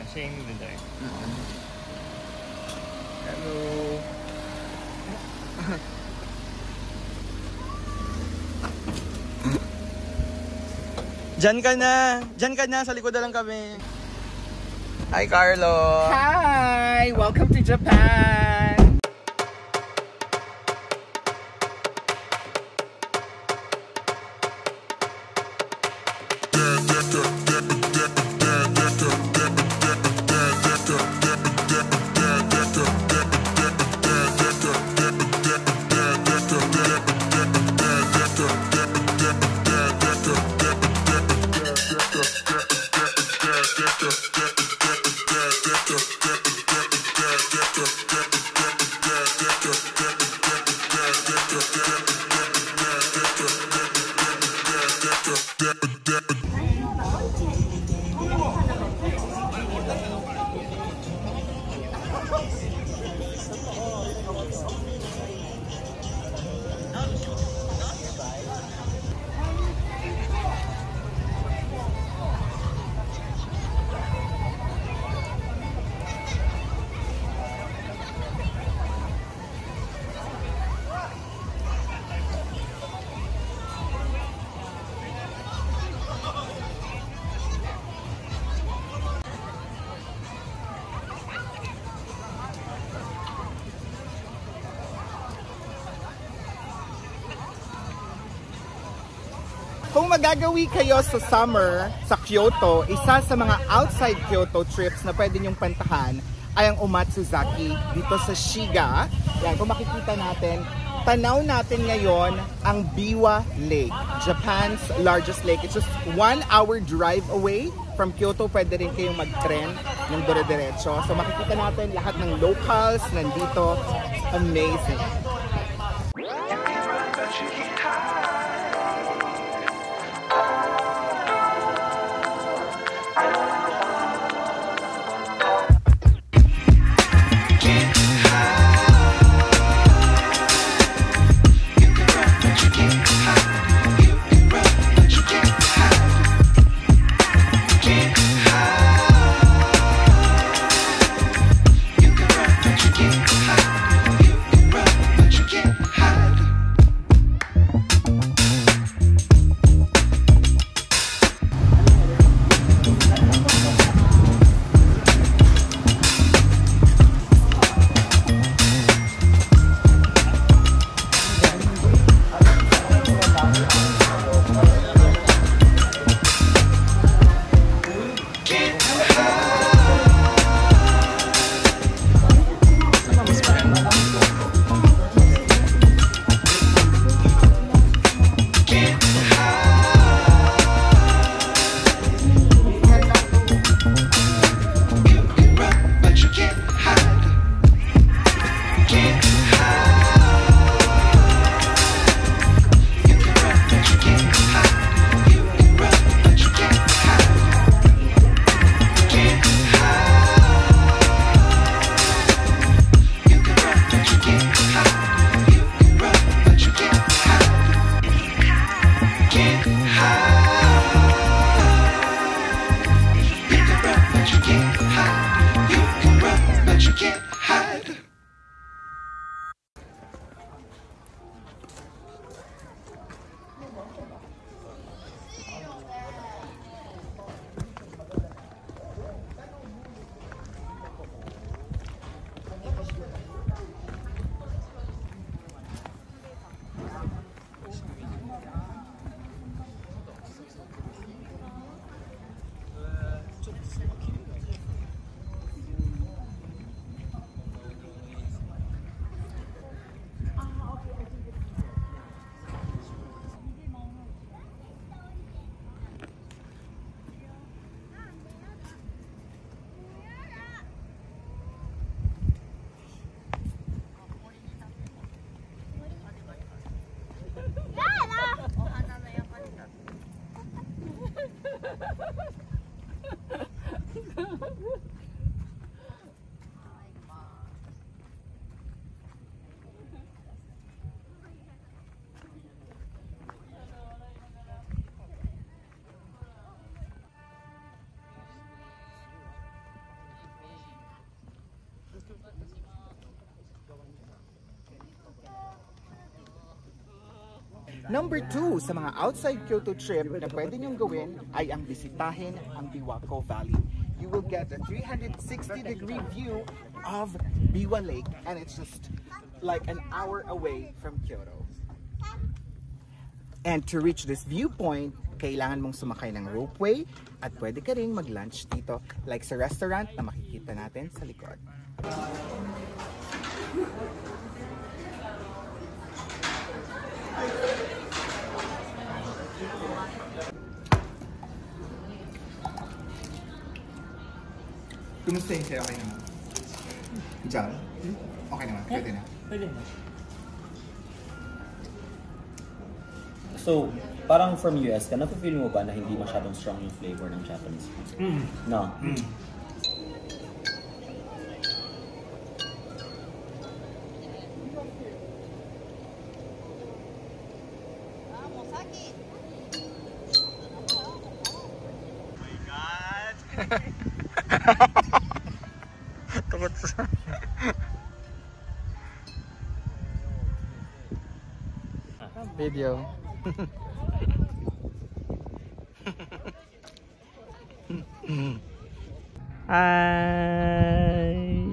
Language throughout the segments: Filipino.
Siya yung leader. Hello. Diyan ka na, sa likod na lang kami. Hi, Carlo. Hi! Welcome to Japan! Kung magagawi kayo sa summer sa Kyoto, isa sa mga outside Kyoto trips na pwede nyong pantahan ay ang Omatsuzaki dito sa Shiga. Yan, kung makikita natin, tanaw natin ngayon ang Biwa Lake, Japan's largest lake. It's just 1 hour drive away from Kyoto. Pwede rin kayong mag-tren ng dire-diretso. So makikita natin lahat ng locals nandito. Amazing. Number 2 sa mga outside Kyoto trip na pwede nyong gawin ay ang bisitahin ang Biwako Valley. You will get a 360-degree view of Biwa Lake, and it's just like an hour away from Kyoto. And to reach this viewpoint, kailangan mong sumakay ng ropeway at pwede ka ring mag-lunch dito like sa restaurant na makikita natin sa likod. Kumusta yung sa'yo? Okay naman? Diyan? Okay naman? Pwede na? Pwede na. So, parang from US ka, nafe-feel mo ba na hindi masyadong strong yung flavor ng Japanese food? No? Takot sa... Video.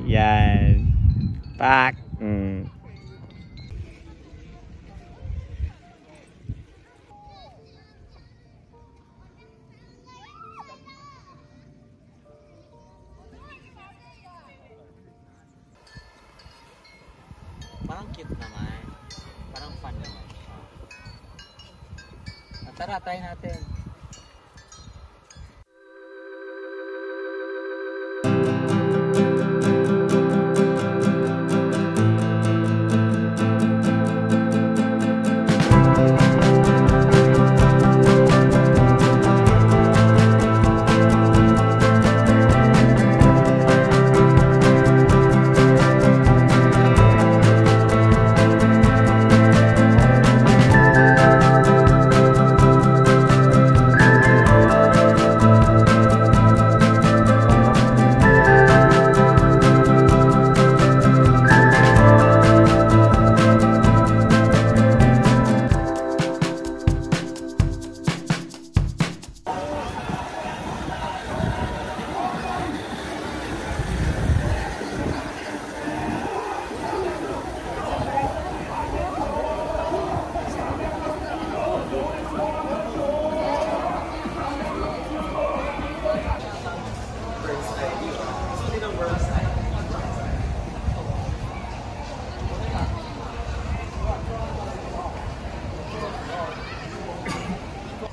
Yan. Pak. Parang cute naman. Parang fun naman siya. Tara, try natin.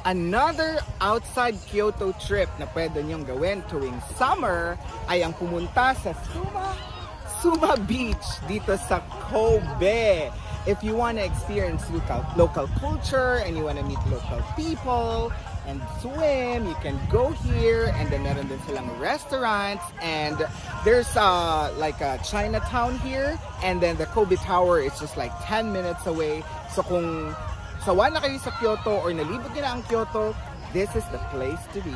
Another outside Kyoto trip na pwede niyong gawin tuwing summer ay ang pumunta sa Suma Beach dito sa Kobe. If you want to experience local culture and you want to meet local people and swim, you can go here, and then meron din silang restaurants, and there's like a Chinatown here, and then the Kobe Tower is just like 10 minutes away. So kung sawa na kayo sa Kyoto or nalibot nyo na ang Kyoto, this is the place to be.